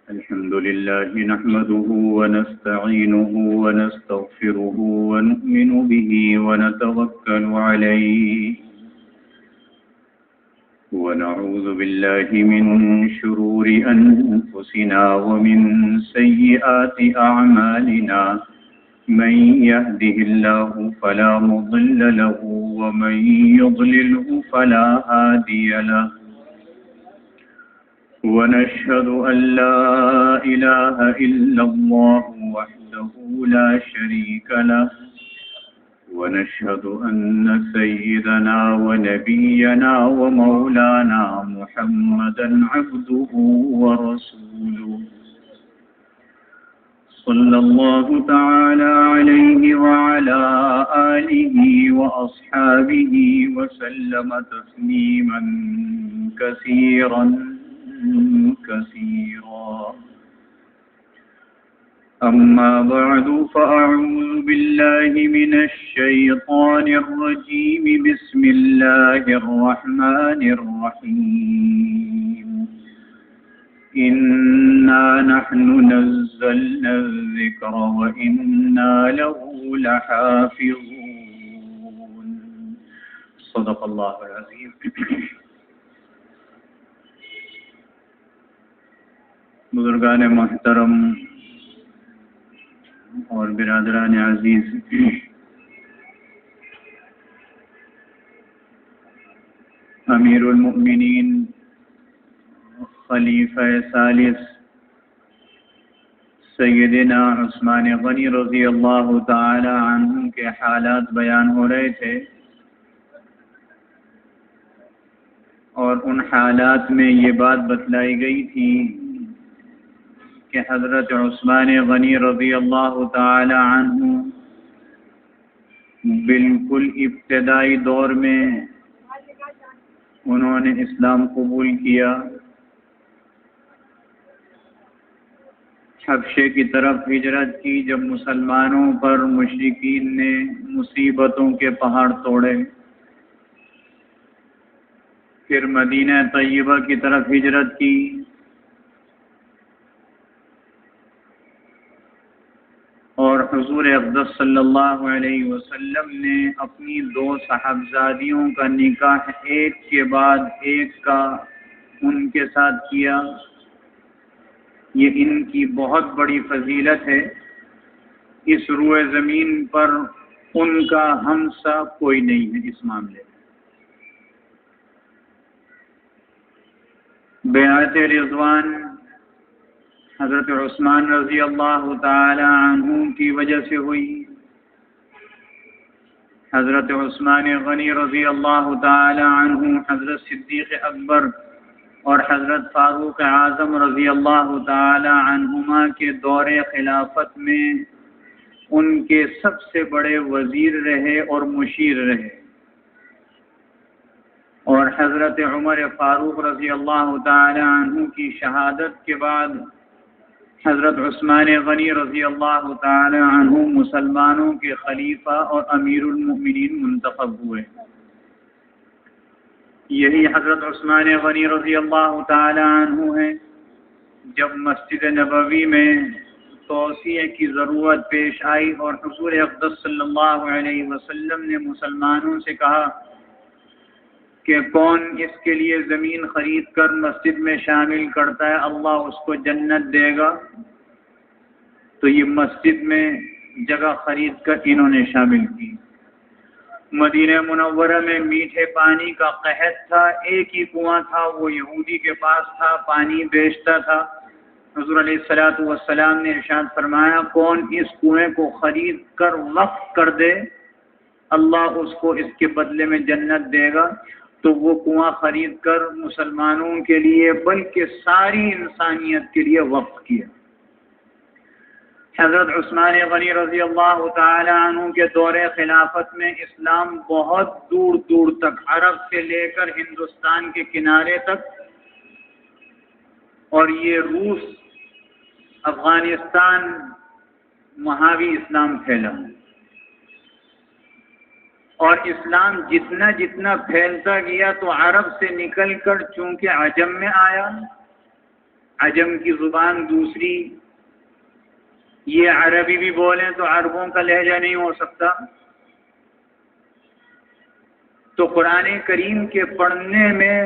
الحمد لله نحمده ونستعينه ونستغفره ونؤمن به ونتوكل عليه ونعوذ بالله من شرور أنفسنا ومن سيئات أعمالنا من يهده الله فلا مضل له ومن يضلله فلا هادي له ونشهد أن لا إله إلا الله وحده لا شريك له ونشهد أن سيدنا ونبينا ومولانا محمدا عبده ورسوله صلى الله تعالى عليه وعلى آله وأصحابه وسلم تسليما كثيرا أما بعد فأعوذ بالله من الشيطان الرجيم بسم الله الرحمن الرحيم إنا نحن نزلنا الذكر وإنا له لحافظون صدق الله العظيم. بزرگان محترم اور برادران عزیز، امیر المؤمنین خلیفہ ثالث سیدنا عثمان غنی رضی اللہ تعالی عنہ کے حالات بیان ہو رہے تھے، اور ان حالات میں یہ بات بتلائی گئی تھی کہ حضرت عثمان غنی رضی اللہ تعالی عنہ بالکل ابتدائی دور میں انہوں نے اسلام قبول کیا، حبشے کی طرف ہجرت کی جب مسلمانوں پر مشرکین نے مصیبتوں کے پہاڑ توڑے، پھر مدینہ طیبہ کی طرف ہجرت کی، اور حضور اقدس صلی اللہ علیہ وسلم نے اپنی 2 صاحبزادیوں کا نکاح ایک کے بعد ایک کا ان کے ساتھ کیا۔ یہ ان کی بہت بڑی فضیلت ہے، اس روئے زمین پر ان کا ہمسا کوئی نہیں ہے اس معاملے میں۔ بیعت رضوان حضرت عثمان رضی اللہ تعالی عنہ کی وجہ سے ہوئی۔ حضرت عثمان غنی رضی اللہ تعالی عنہ حضرت صدیق اکبر اور حضرت فاروق اعظم رضی اللہ تعالی عنہما کے دور خلافت میں ان کے سب سے بڑے وزیر رہے اور مشیر رہے، اور حضرت عمر فاروق رضی اللہ تعالی عنہ کی شہادت کے بعد حضرت عثمان غنی رضی اللہ تعالی عنہ مسلمانوں کے خلیفہ اور امیر المؤمنین منتخب ہوئے۔ یہی حضرت عثمان غنی رضی اللہ تعالی عنہ ہیں جب مسجد نبوی میں توسیع کی ضرورت پیش آئی اور حضور اقدس صلی اللہ علیہ وسلم نے مسلمانوں سے کہا کہ کون اس کے لیے زمین خرید کر مسجد میں شامل کرتا ہے اللہ اس کو جنت دے گا، تو یہ مسجد میں جگہ خرید کر انہوں نے شامل کی۔ مدینہ منورہ میں میٹھے پانی کا قحط تھا، ایک ہی کنواں تھا، وہ یہودی کے پاس تھا، پانی بیچتا تھا۔ حضور علیہ الصلوۃ والسلام نے ارشاد فرمایا کون اس کنویں کو خرید کر وقف کر دے اللہ اس کو اس کے بدلے میں جنت دے گا، تو وہ کنواں خرید کر مسلمانوں کے لیے بلکہ ساری انسانیت کے لیے وقف کیا۔ حضرت عثمان غنی رضی اللہ تعالی عنہ کے دور خلافت میں اسلام بہت دور دور تک، عرب سے لے کر ہندوستان کے کنارے تک، اور یہ روس، افغانستان، وہاں بھی اسلام پھیلا۔ اور اسلام جتنا جتنا پھیلتا گیا تو عرب سے نکل کر چونکہ عجم میں آیا، عجم کی زبان دوسری، یہ عربی بھی بولیں تو عربوں کا لہجہ نہیں ہو سکتا، تو قرآن کریم کے پڑھنے میں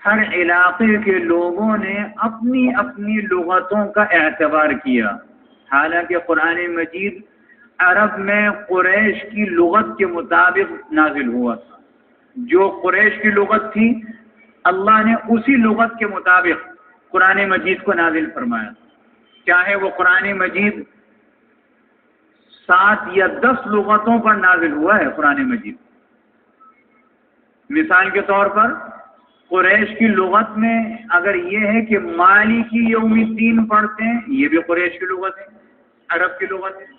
ہر علاقے کے لوگوں نے اپنی اپنی لغتوں کا اعتبار کیا، حالانکہ قرآن مجید عرب میں قریش کی لغت کے مطابق نازل ہوا تھا، جو قریش کی لغت تھی اللہ نے اسی لغت کے مطابق قرآن مجید کو نازل فرمایا، چاہے وہ قرآن مجید 7 یا 10 لغتوں پر نازل ہوا ہے قرآن مجید۔ مثال کے طور پر قریش کی لغت میں اگر یہ ہے کہ مالکی یوم الدین پڑھتے ہیں، یہ بھی قریش کی لغت ہے، عرب کی لغت ہے۔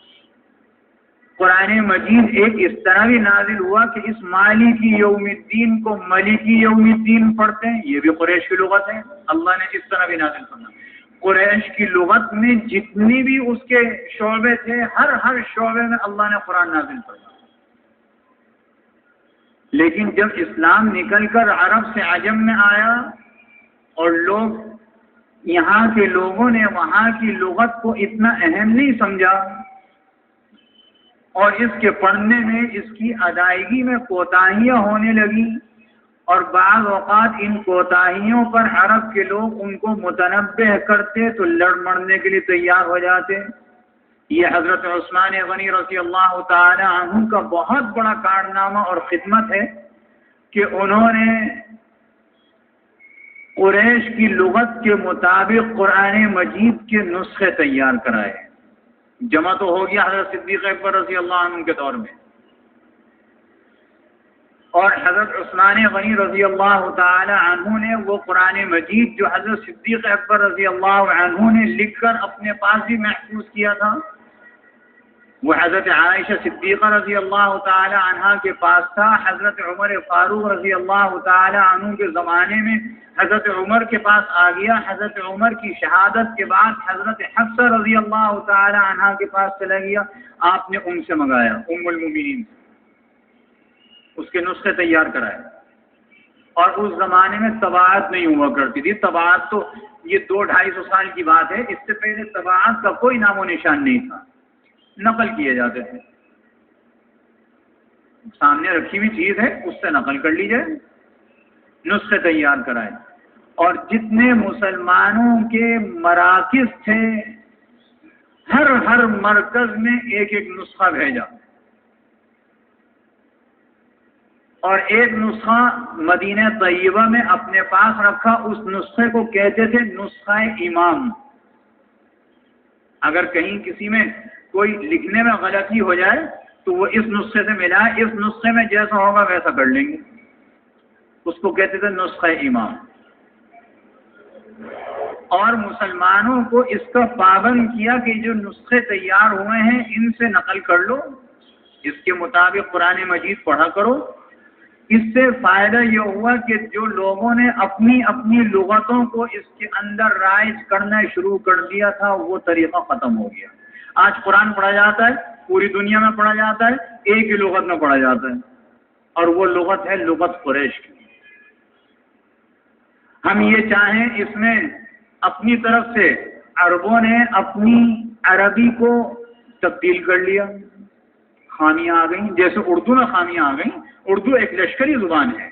قرآن مجید ایک اس طرح بھی نازل ہوا کہ اس مالکی یوم الدین کو ملکی یوم الدین پڑھتے ہیں، یہ بھی قریش کی لغت ہے، اللہ نے اس طرح بھی نازل فرمایا۔ قریش کی لغت میں جتنی بھی اس کے شعبے تھے، ہر شعبے میں اللہ نے قرآن نازل فرمایا۔ لیکن جب اسلام نکل کر عرب سے عجم میں آیا اور لوگ یہاں کے لوگوں نے وہاں کی لغت کو اتنا اہم نہیں سمجھا اور اس کے پڑھنے میں اس کی ادائیگی میں کوتاہیاں ہونے لگی، اور بعض اوقات ان کوتاہیوں پر عرب کے لوگ ان کو متنبہ کرتے تو لڑ مرنے کے لیے تیار ہو جاتے۔ یہ حضرت عثمان غنی رضی اللہ تعالی عنہ کا بہت بڑا کارنامہ اور خدمت ہے کہ انہوں نے قریش کی لغت کے مطابق قرآن مجید کے نسخے تیار کرائے۔ جمع تو ہو گیا حضرت صدیق اکبر رضی اللہ عنہ کے دور میں، اور حضرت عثمان غنی رضی اللہ تعالی عنہ نے وہ قرآن مجید جو حضرت صدیق اکبر رضی اللہ عنہ نے لکھ کر اپنے پاس بھی محفوظ کیا تھا، وہ حضرت عائشہ صدیقہ رضی اللہ تعالی عنہ کے پاس تھا، حضرت عمر فاروق رضی اللہ تعالی عنہ کے زمانے میں حضرت عمر کے پاس آ گیا، حضرت عمر کی شہادت کے بعد حضرت حفصہ رضی اللہ تعالی عنہ کے پاس چلا گیا، آپ نے ان سے منگایا، ام المومنین، اس کے نسخے تیار کرائے۔ اور اس زمانے میں طباعت نہیں ہوا کرتی تھی، طباعت تو یہ 200-250 سال کی بات ہے، اس سے پہلے طباعت کا کوئی نام و نشان نہیں تھا، نقل کیے جاتے تھے، سامنے رکھی ہوئی چیز ہے اس سے نقل کر لی جائے، نسخے تیار کرائے۔ اور جتنے مسلمانوں کے مراکز تھے ہر مرکز میں ایک ایک نسخہ بھیجا، اور ایک نسخہ مدینہ طیبہ میں اپنے پاس رکھا، اس نسخے کو کہتے تھے نسخہ امام۔ اگر کہیں کسی میں کوئی لکھنے میں غلطی ہو جائے تو وہ اس نسخے سے ملائے، اس نسخے میں جیسا ہوگا ویسا کر لیں گے، اس کو کہتے تھے نسخہ امام۔ اور مسلمانوں کو اس کا پابند کیا کہ جو نسخے تیار ہوئے ہیں ان سے نقل کر لو، اس کے مطابق قرآن مجید پڑھا کرو۔ اس سے فائدہ یہ ہوا کہ جو لوگوں نے اپنی اپنی لغتوں کو اس کے اندر رائج کرنا شروع کر دیا تھا وہ طریقہ ختم ہو گیا۔ آج قرآن پڑھا جاتا ہے، پوری دنیا میں پڑھا جاتا ہے، ایک ہی لغت میں پڑھا جاتا ہے، اور وہ لغت ہے لغت قریش کی۔ ہم یہ چاہیں اس میں اپنی طرف سے عربوں نے اپنی عربی کو تبدیل کر لیا، خامیاں آ گئیں، جیسے اردو میں خامیاں آ گئیں۔ اردو ایک لشکری زبان ہے،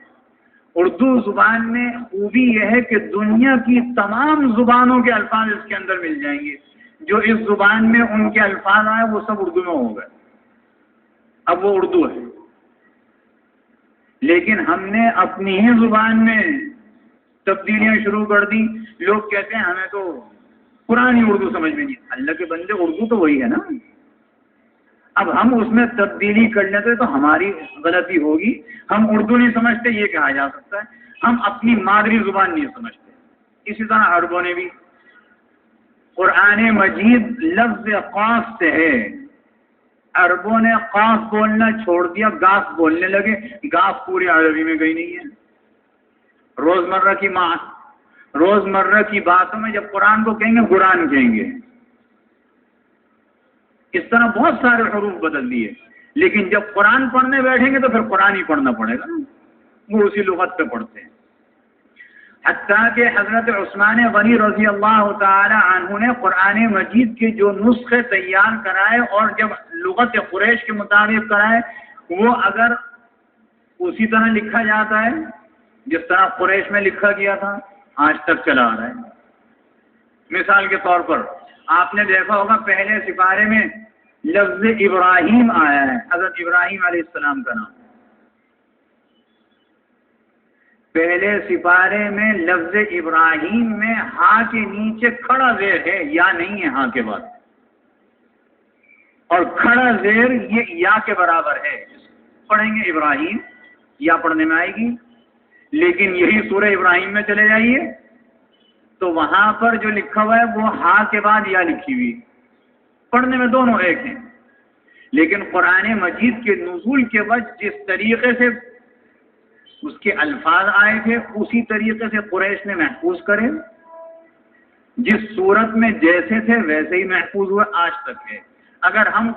اردو زبان میں خوبی یہ ہے کہ دنیا کی تمام زبانوں کے الفاظ اس کے اندر مل جائیں گے، جو اس زبان میں ان کے الفاظ آئے وہ سب اردو میں ہو گئے، اب وہ اردو ہے۔ لیکن ہم نے اپنی ہی زبان میں تبدیلیاں شروع کر دی، لوگ کہتے ہیں ہمیں تو پرانی اردو سمجھ میں نہیں۔ اللہ کے بندے، اردو تو وہی ہے نا، اب ہم اس میں تبدیلی کر لیتے تو ہماری غلطی ہوگی، ہم اردو نہیں سمجھتے یہ کہا جا سکتا ہے، ہم اپنی مادری زبان نہیں سمجھتے۔ اسی طرح عربوں نے بھی، قرآن مجید لفظ قاف سے ہے، عربوں نے قاف بولنا چھوڑ دیا، گاف بولنے لگے، گاف پوری عربی میں گئی نہیں ہے۔ روزمرہ کی باتوں میں جب قرآن کو کہیں گے قرآن کہیں گے، اس طرح بہت سارے حروف بدل دیے۔ لیکن جب قرآن پڑھنے بیٹھیں گے تو پھر قرآن ہی پڑھنا پڑے گا، وہ اسی لغت پہ پڑھتے ہیں۔ حتیٰ کہ حضرت عثمان غنی رضی اللہ تعالی عنہ نے قرآن مجید کے جو نسخے تیار کرائے اور جب لغت قریش کے مطابق کرائے، وہ اگر اسی طرح لکھا جاتا ہے جس طرح قریش میں لکھا گیا تھا، آج تک چلا آ رہا ہے۔ مثال کے طور پر آپ نے دیکھا ہوگا پہلے سپارے میں لفظ ابراہیم آیا ہے، حضرت ابراہیم علیہ السلام کا نام۔ پہلے سپارے میں لفظ ابراہیم میں ہاں کے نیچے کھڑا زیر ہے یا نہیں ہے ہاں کے بعد، اور کھڑا زیر یہ یا کے برابر ہے، پڑھیں گے ابراہیم یا پڑھنے میں آئے گی۔ لیکن یہی سورہ ابراہیم میں چلے جائیے تو وہاں پر جو لکھا ہوا ہے وہ ہاں کے بعد یا لکھی ہوئی، پڑھنے میں دونوں ایک ہیں۔ لیکن قرآن مجید کے نزول کے وقت جس طریقے سے اس کے الفاظ آئے تھے اسی طریقے سے قریش نے محفوظ کرے، جس صورت میں جیسے تھے ویسے ہی محفوظ ہوئے، آج تک ہے۔ اگر ہم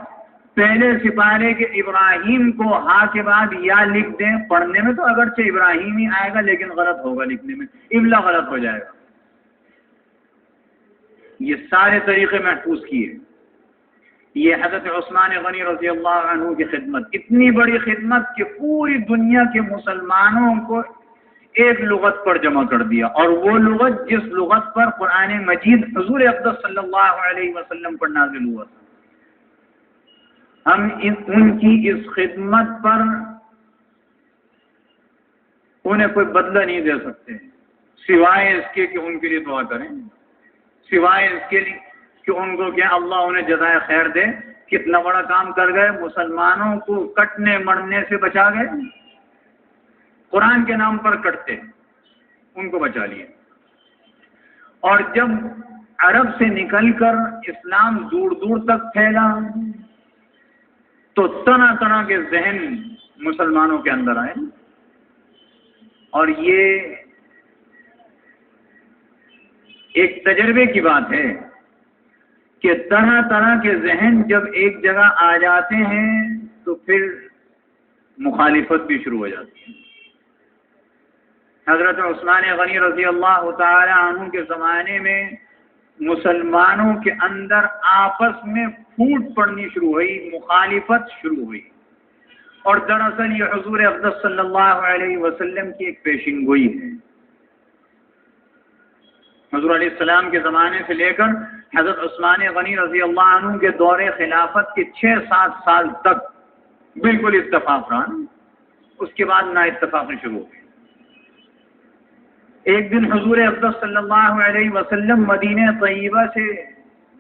پہلے سپارے کے ابراہیم کو ہاں کے بعد یا لکھ دیں پڑھنے میں تو اگرچہ ابراہیم ہی آئے گا لیکن غلط ہوگا لکھنے میں، املا غلط ہو جائے گا۔ یہ سارے طریقے محفوظ کیے۔ یہ حضرت عثمان غنی رضی اللہ عنہ کی خدمت، اتنی بڑی خدمت کہ پوری دنیا کے مسلمانوں کو ایک لغت پر جمع کر دیا، اور وہ لغت جس لغت پر قرآن مجید حضور اقدس صلی اللہ علیہ وسلم پر نازل ہوا تھا۔ ہم ان کی اس خدمت پر انہیں کوئی بدلہ نہیں دے سکتے سوائے اس کے کہ ان کے لیے دعا کریں، سوائے اس کے لیے کہ ان کو کیا اللہ انہیں جزائے خیر دے، کتنا بڑا کام کر گئے، مسلمانوں کو کٹنے مرنے سے بچا گئے، قرآن کے نام پر کٹتے ان کو بچا لیے۔ اور جب عرب سے نکل کر اسلام دور دور تک پھیلا تو طرح طرح کے ذہن مسلمانوں کے اندر آئے، اور یہ ایک تجربے کی بات ہے کہ طرح طرح کے ذہن جب ایک جگہ آ جاتے ہیں تو پھر مخالفت بھی شروع ہو جاتی ہے۔ حضرت عثمان غنی رضی اللہ تعالی عنہ کے زمانے میں مسلمانوں کے اندر آپس میں پھوٹ پڑنی شروع ہوئی، مخالفت شروع ہوئی، اور دراصل یہ حضور اقدس صلی اللہ علیہ وسلم کی ایک پیشین گوئی ہے۔ حضور علیہ السلام کے زمانے سے لے کر حضرت عثمان غنی رضی اللہ عنہ کے دور خلافت کے 6-7 سال تک بالکل اتفاق رہا، اس کے بعد نا اتفاقی شروع ہوئی۔ ایک دن حضور اقدس صلی اللہ علیہ وسلم مدینہ طیبہ سے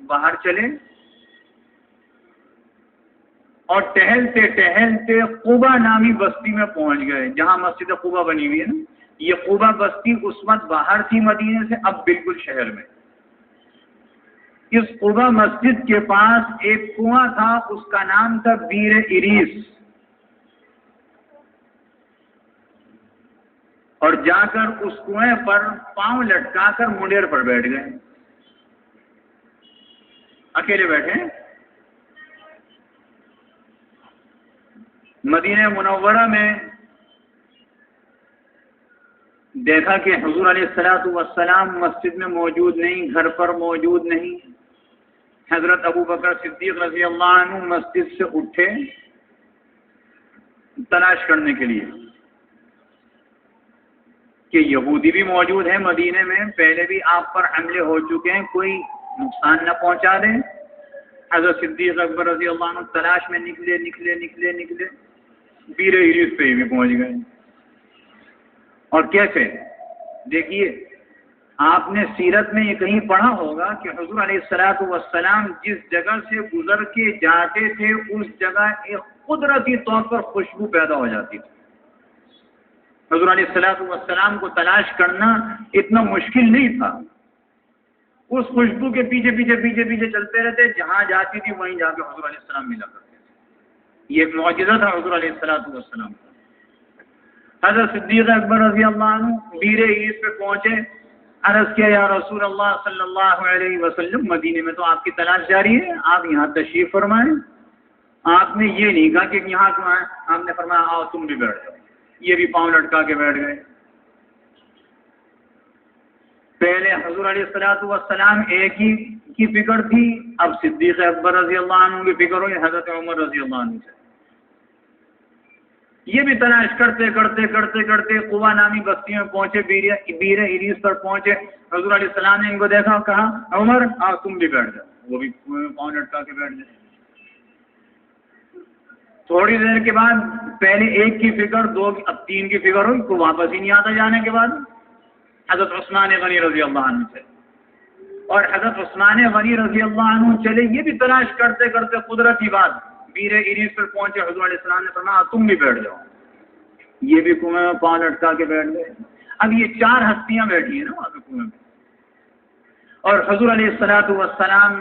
باہر چلے اور ٹہلتے ٹہلتے قبا نامی بستی میں پہنچ گئے، جہاں مسجد قبا بنی ہوئی ہے نا۔ یہ قبا بستی اس وقت باہر تھی مدینے سے، اب بالکل شہر میں۔ اس قبا مسجد کے پاس ایک کنواں تھا، اس کا نام تھا بیر اریس، اور جا کر اس کنویں پر پاؤں لٹکا کر منڈیر پر بیٹھ گئے، اکیلے بیٹھے۔ مدینہ منورہ میں دیکھا کہ حضور علیہ السلام مسجد میں موجود نہیں، گھر پر موجود نہیں۔ حضرت ابو بکر صدیق رضی اللہ عنہ مسجد سے اٹھے تلاش کرنے کے لیے کہ یہودی بھی موجود ہیں مدینے میں، پہلے بھی آپ پر حملے ہو چکے ہیں، کوئی نقصان نہ پہنچا دیں۔ حضرت صدیق اکبر رضی اللہ عنہ تلاش میں نکلے بیر اریس پہ بھی پہنچ گئے۔ اور کیسے؟ دیکھیے، آپ نے سیرت میں یہ کہیں پڑھا ہوگا کہ حضور علیہ السلام جس جگہ سے گزر کے جاتے تھے اس جگہ ایک قدرتی طور پر خوشبو پیدا ہو جاتی تھی۔ حضور علیہ السلام کو تلاش کرنا اتنا مشکل نہیں تھا، اس خوشبو کے پیچھے چلتے رہتے، جہاں جاتی تھی وہیں جا کے حضور علیہ السلام ملا کرتے تھے۔ یہ ایک معجزہ تھا حضور علیہ السلام کا۔ حضرت صدیق اکبر رضی اللہ عنہ بیر اریس پہ پہنچے، عرض کیا یا رسول اللہ صلی اللہ علیہ وسلم، مدینے میں تو آپ کی تلاش جاری ہے، آپ یہاں تشریف فرمائیں۔ آپ نے یہ نہیں کہا کہ یہاں کیوں آئے، آپ نے فرمایا آؤ تم بھی بیٹھ جاؤ، یہ بھی پاؤں لٹکا کے بیٹھ گئے۔ پہلے حضور علیہ الصلوۃ والسلام ایک ہی کی فکر تھی، اب صدیق اکبر رضی اللہ عنہ کی فکر ہوئی حضرت عمر رضی اللہ عنہ سے۔ یہ بھی تلاش کرتے کرتے کرتے کرتے قبا نامی بستی میں پہنچے، بیر عریس پر پہنچے۔ حضور علیہ السلام نے ان کو دیکھا، کہا عمر آؤ تم بھی بیٹھ جاؤ، وہ بھی پاؤں لٹکا کے بیٹھ جائے۔ تھوڑی دیر کے بعد پہلے ایک کی فکر، دو کی، اب تین کی فکر ہوئی، کو واپس ہی نہیں آتا جانے کے بعد حضرت عثمان غنی رضی اللہ عنہ سے، اور حضرت عثمان غنی رضی اللہ عنہ چلے، یہ بھی تلاش کرتے کرتے قدرت کی بات بیر عریس پر پہنچے۔ حضور علیہ السلام نے فرمایا تم بھی بیٹھ جاؤ، یہ بھی کنویں میں پاؤں لٹکا کے بیٹھ گئے۔ اب یہ چار ہستیاں بیٹھی ہیں نا وہاں پہ کنویں میں، اور حضور علیہ الصلوۃ والسلام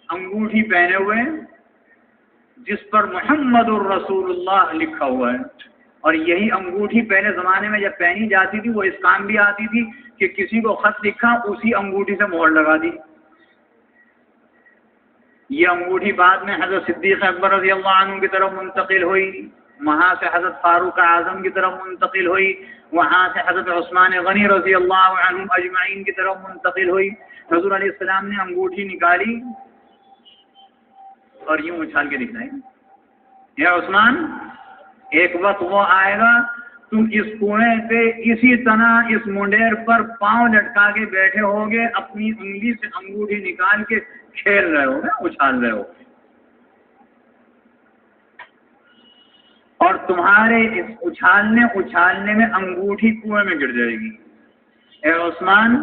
انگوٹھی پہنے ہوئے ہیں جس پر محمد الرسول اللہ لکھا ہوا ہے، اور یہی انگوٹھی پہلے زمانے میں جب پہنی جاتی تھی وہ اس کام بھی آتی تھی کہ کسی کو خط لکھا اسی انگوٹھی سے مہر لگا دی۔ یہ انگوٹھی بعد میں حضرت صدیق اکبر رضی اللہ عنہ کی طرف منتقل ہوئی، وہاں سے حضرت فاروق اعظم کی طرف منتقل ہوئی، وہاں سے حضرت عثمان غنی رضی اللہ عنہ اجمعین کی طرف منتقل ہوئی۔ حضور علیہ السلام نے انگوٹھی نکالی اور یوں اچھال کے دکھلائی، یا عثمان ایک وقت وہ آئے گا تم اس کنویں پہ اسی طرح اس منڈیر پر پاؤں لٹکا کے بیٹھے ہوگے، اپنی انگلی سے انگوٹھی نکال کے کھیل رہے ہوگے، اچھال رہے ہوگے، اور تمہارے اس اچھالنے میں انگوٹھی کنویں میں گر جائے گی۔ اے عثمان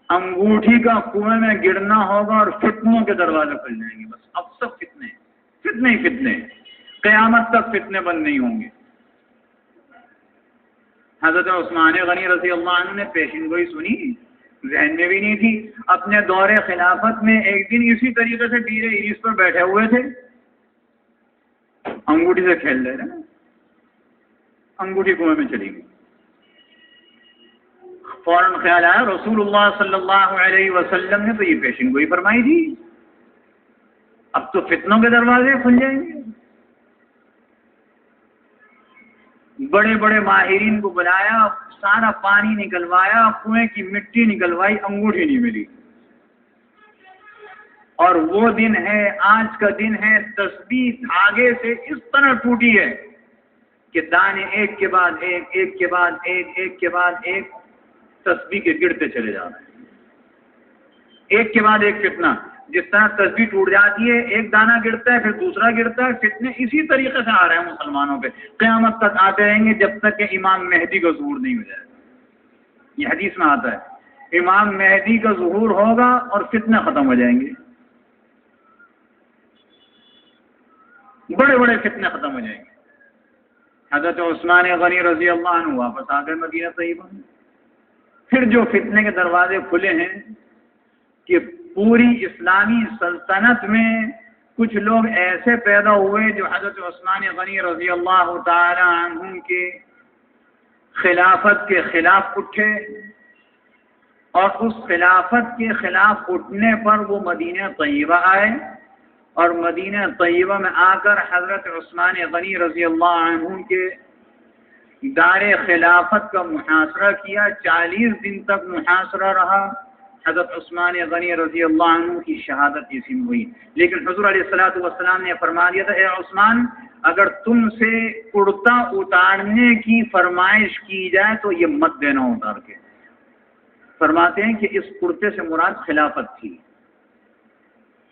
انگوٹھی کا کنویں میں گرنا ہوگا اور فتنوں کے دروازے کھل جائیں گے، بس اب سب فتنے ہی فتنے، قیامت تک فتنے بند نہیں ہوں گے۔ حضرت عثمان غنی رضی اللہ عنہ نے پیشین گوئی سنی، ذہن میں بھی نہیں تھی۔ اپنے دور خلافت میں ایک دن اسی طریقے سے بیر عریس پر بیٹھے ہوئے تھے، انگوٹھی سے کھیل رہے تھے، انگوٹھی کنویں میں چلی گئی۔ فوراً خیال آیا رسول اللہ صلی اللہ علیہ وسلم نے تو یہ پیشین گوئی فرمائی تھی، اب تو فتنوں کے دروازے کھل جائیں گے۔ بڑے بڑے ماہرین کو بلایا، سارا پانی نکلوایا، کنویں کی مٹی نکلوائی، انگوٹھی نہیں ملی۔ اور وہ دن ہے، آج کا دن ہے، تسبیح دھاگے سے اس طرح ٹوٹی ہے کہ دانے ایک کے بعد ایک، ایک کے بعد ایک، ایک کے بعد ایک تسبیح کے گرتے چلے جا رہے ہیں، ایک کے بعد ایک فتنہ۔ جس طرح تسبیح ٹوٹ جاتی ہے، ایک دانہ گرتا ہے پھر دوسرا گرتا ہے، فتنے اسی طریقے سے آ رہے ہیں مسلمانوں پہ، قیامت تک آتے رہیں گے جب تک کہ امام مہدی کا ظہور نہیں ہو جائے۔ یہ حدیث میں آتا ہے امام مہدی کا ظہور ہوگا اور فتنے ختم ہو جائیں گے، بڑے بڑے فتنے ختم ہو جائیں گے۔ حضرت عثمان غنی رضی اللہ عنہ واپس آ گئے مدینہ طیبہ میں۔ پھر جو فتنے کے دروازے کھلے ہیں کہ پوری اسلامی سلطنت میں کچھ لوگ ایسے پیدا ہوئے جو حضرت عثمان غنی رضی اللہ تعالی عنہ کے خلافت کے خلاف اٹھے، اور اس خلافت کے خلاف اٹھنے پر وہ مدینہ طیبہ آئے، اور مدینہ طیبہ میں آ کر حضرت عثمان غنی رضی اللہ عنہ کے دار خلافت کا محاصرہ کیا۔ 40 دن تک محاصرہ رہا۔ حضرت عثمان غنی رضی اللہ عنہ کی شہادت اسی میں ہوئی، لیکن حضور علیہ الصلوۃ والسلام نے فرما دیا تھا، اے عثمان اگر تم سے کرتا اتارنے کی فرمائش کی جائے تو یہ مت دینا اتار کے۔ فرماتے ہیں کہ اس کرتے سے مراد خلافت تھی،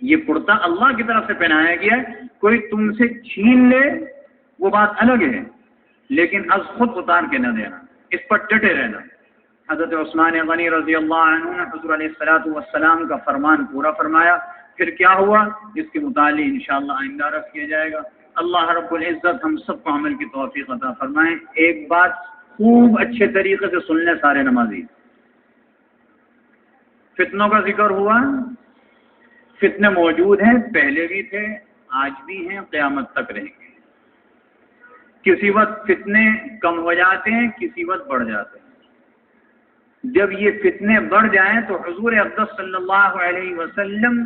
یہ کرتا اللہ کی طرف سے پہنایا گیا ہے، کوئی تم سے چھین لے وہ بات الگ ہے، لیکن از خود اتار کے نہ دینا، اس پر ڈٹے رہنا۔ حضرت عثمان غنی رضی اللہ عنہ نے حضور علیہ الصلوۃ والسلام کا فرمان پورا فرمایا۔ پھر کیا ہوا اس کے متعلق انشاءاللہ آئندہ عرض کیا جائے گا۔ اللہ رب العزت ہم سب کو عمل کی توفیق عطا فرمائے۔ ایک بات خوب اچھے طریقے سے سن لیں سارے نمازی، فتنوں کا ذکر ہوا، فتنے موجود ہیں، پہلے بھی تھے، آج بھی ہیں، قیامت تک رہیں گے۔ کسی وقت فتنے کم ہو جاتے ہیں، کسی وقت بڑھ جاتے ہیں۔ جب یہ فتنے بڑھ جائیں تو حضور اقدس صلی اللہ علیہ وسلم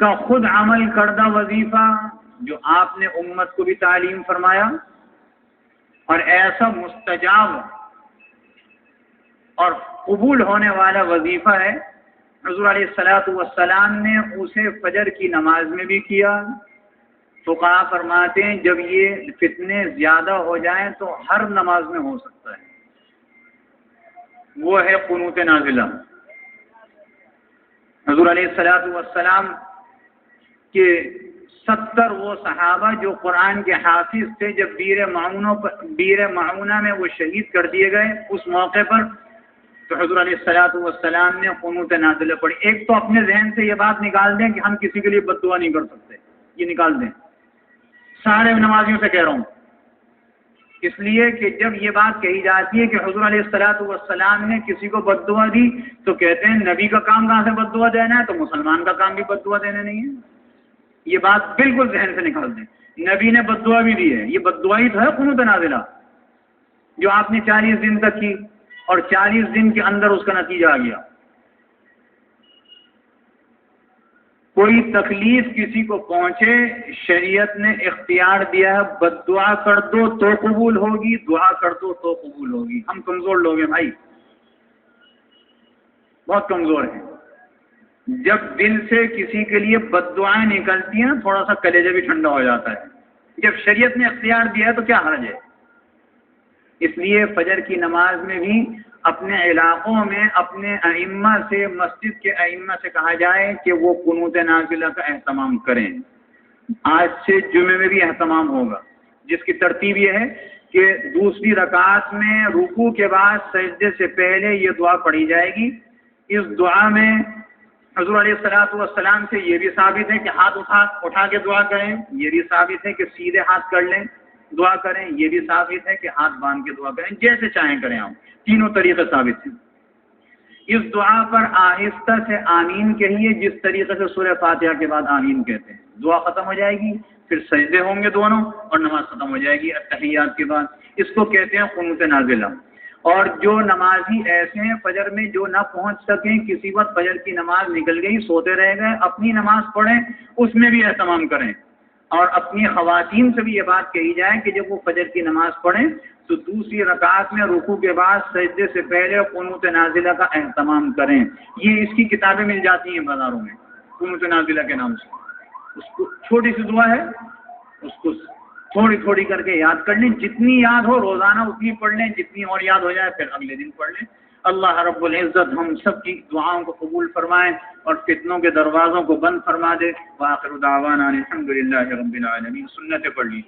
کا خود عمل کردہ وظیفہ جو آپ نے امت کو بھی تعلیم فرمایا، اور ایسا مستجاب اور قبول ہونے والا وظیفہ ہے، حضور علیہ الصلوۃ والسلام نے اسے فجر کی نماز میں بھی کیا۔ فقہا فرماتے ہیں جب یہ فتنے زیادہ ہو جائیں تو ہر نماز میں ہو سکتا ہے، وہ ہے قنوت نازلہ۔ حضور علیہ الصلوۃ والسلام کہ 70 وہ صحابہ جو قرآن کے حافظ تھے، جب بیر معونہ میں وہ شہید کر دیے گئے، اس موقع پر تو حضور علیہ الصلوۃ والسلام نے قنوت نازلہ پڑھی۔ ایک تو اپنے ذہن سے یہ بات نکال دیں کہ ہم کسی کے لیے بد دعا نہیں کر سکتے، یہ نکال دیں، سارے نمازیوں سے کہہ رہا ہوں، اس لیے کہ جب یہ بات کہی جاتی ہے کہ حضور علیہ الصلوۃ والسلام نے کسی کو بد دعا دی تو کہتے ہیں نبی کا کام کہاں سے بد دعا دینا ہے، تو مسلمان کا کام بھی بد دعا دینا نہیں ہے۔ یہ بات بالکل ذہن سے نکال دیں، نبی نے بد دعا بھی دی ہے، یہ بد دعا ہی تو ہے قنوت نازلہ جو آپ نے 40 دن تک کی، اور 40 دن کے اندر اس کا نتیجہ آ گیا۔ کوئی تکلیف کسی کو پہنچے، شریعت نے اختیار دیا ہے بد دعا کر دو تو قبول ہوگی، دعا کر دو تو قبول ہوگی۔ ہم کمزور لوگ ہیں بھائی، بہت کمزور ہیں۔ جب دل سے کسی کے لیے بد دعائیں نکلتی ہیں تھوڑا سا کلیجہ بھی ٹھنڈا ہو جاتا ہے۔ جب شریعت نے اختیار دیا ہے تو کیا حرج ہے؟ اس لیے فجر کی نماز میں بھی اپنے علاقوں میں اپنے ائمہ سے، مسجد کے ائمہ سے کہا جائے کہ وہ قنوت نازلہ کا اہتمام کریں۔ آج سے جمعے میں بھی اہتمام ہوگا، جس کی ترتیب یہ ہے کہ دوسری رکعت میں رکوع کے بعد سجدے سے پہلے یہ دعا پڑھی جائے گی۔ اس دعا میں حضور علیہ الصلوۃ والسلام سے یہ بھی ثابت ہے کہ ہاتھ اٹھا کے دعا کریں، یہ بھی ثابت ہے کہ سیدھے ہاتھ کر لیں دعا کریں، یہ بھی ثابت ہے کہ ہاتھ باندھ کے دعا کریں، جیسے چاہیں کریں آپ، تینوں طریقے ثابت ہیں۔ اس دعا پر آہستہ سے آمین کہیے، جس طریقے سے سورہ فاتحہ کے بعد آمین کہتے ہیں۔ دعا ختم ہو جائے گی، پھر سجدے ہوں گے دونوں، اور نماز ختم ہو جائے گی التحیات کے بعد۔ اس کو کہتے ہیں قنوت نازلہ۔ اور جو نمازی ایسے ہیں فجر میں جو نہ پہنچ سکیں، کسی وقت فجر کی نماز نکل گئی، سوتے رہ گئے، اپنی نماز پڑھیں، اس میں بھی اہتمام کریں۔ اور اپنی خواتین سے بھی یہ بات کہی جائے کہ جب وہ فجر کی نماز پڑھیں تو دوسری رکعت میں رکوع کے بعد سجدے سے پہلے قنوت نازلہ کا اہتمام کریں۔ یہ اس کی کتابیں مل جاتی ہیں بازاروں میں قنوت نازلہ کے نام سے۔ اس کو چھوٹی سی دعا ہے، اس کو تھوڑی تھوڑی کر کے یاد کر لیں، جتنی یاد ہو روزانہ اتنی پڑھ لیں، جتنی اور یاد ہو جائے پھر اگلے دن پڑھ لیں۔ اللہ رب العزت ہم سب کی دعاؤں کو قبول فرمائیں اور فتنوں کے دروازوں کو بند فرما دے۔ وآخر دعوانا الحمدللہ رب العالمین۔ سنتیں پڑھ لی۔